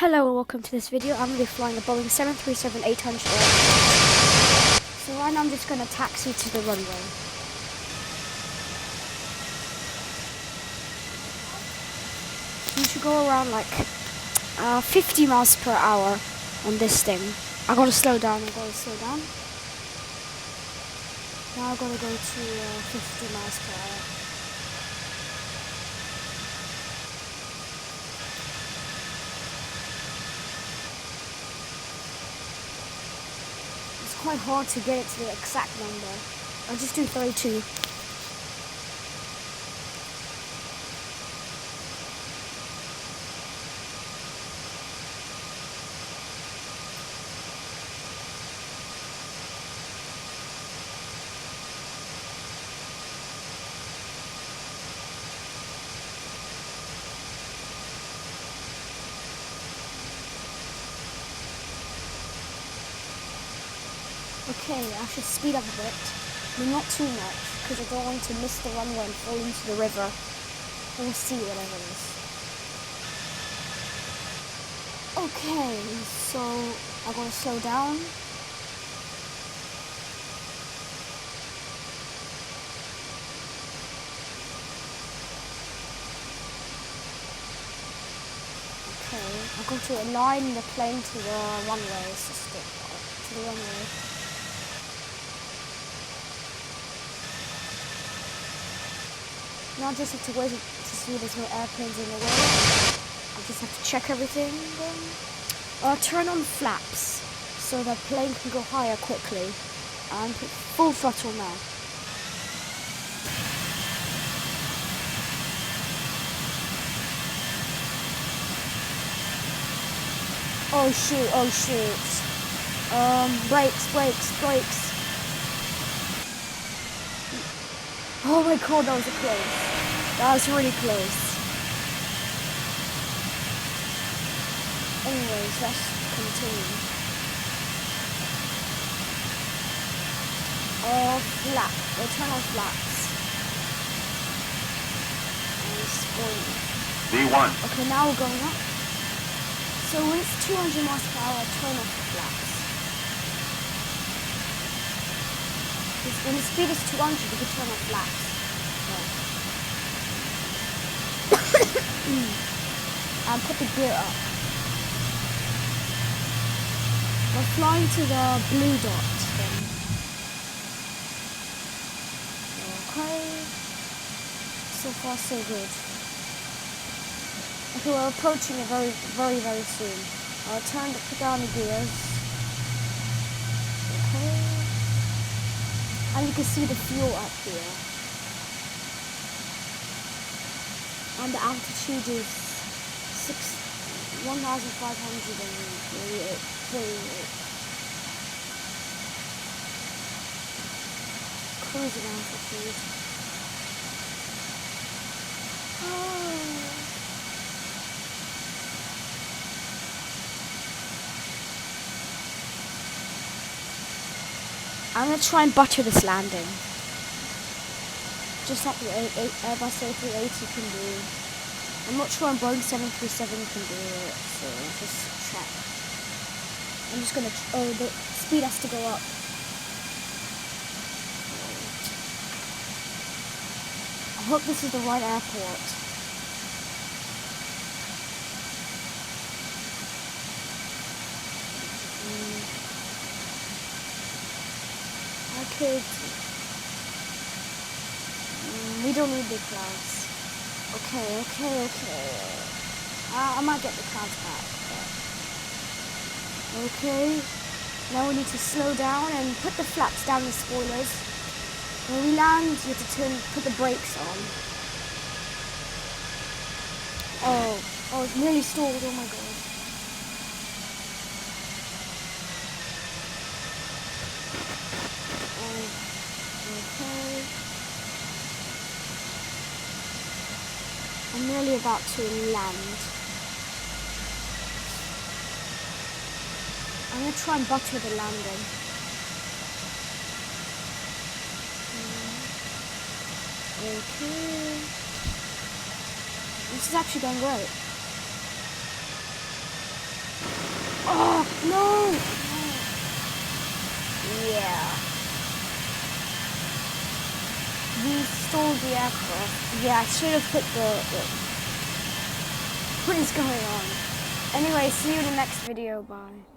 Hello and welcome to this video. I'm going to be flying a Boeing 737-800. So right now I'm just going to taxi to the runway. You should go around like 50 miles per hour on this thing. I gotta slow down, Now I gotta go to 50 miles per hour. It's quite hard to get it to the exact number. I'll just do 32. Okay, I should speed up a bit, but not too much, because I don't want to miss the runway and fall into the river, or sea, whatever it is. Okay, so I'm going to slow down. Okay, I'm going to align the plane to the runway system, to the runway. Now I just have to wait to see there's no airplanes in the way. I just have to check everything. I'll turn on flaps so the plane can go higher quickly. And put full throttle now. Oh shoot. Brakes. Oh my god, that was close. That was really close. Anyways, let's continue. We'll turn on flaps. And spoil. V1. Okay, now we're going up. So when it's 200 miles per hour, turn off the flaps. When the speed is 200, you can turn off flaps. And put the gear up. We're flying to the blue dot then. Okay. So far so good. Okay, we're approaching it very soon. I'll put down the gears. Okay. And you can see the fuel up here. And the altitude is 1,538. Cruising altitude. I'm going to try and butter this landing. Just like the Airbus A380 can do. I'm not sure on Boeing 737 can do it, so let's just check. I'm just going to... the speed has to go up. I hope this is the right airport. We don't need the clouds. Okay. I might get the clouds back. But... Okay. Now we need to slow down and put the flaps down, the spoilers. When we land, you have to put the brakes on. Oh, it's nearly stalled. Oh my god. Okay. I'm nearly about to land. I'm going to try and butter the landing. Okay. This is actually going great. Oh, no! Yeah. We stole the aircraft. Yeah, I should have put the... What is going on? Anyway, see you in the next video. Bye.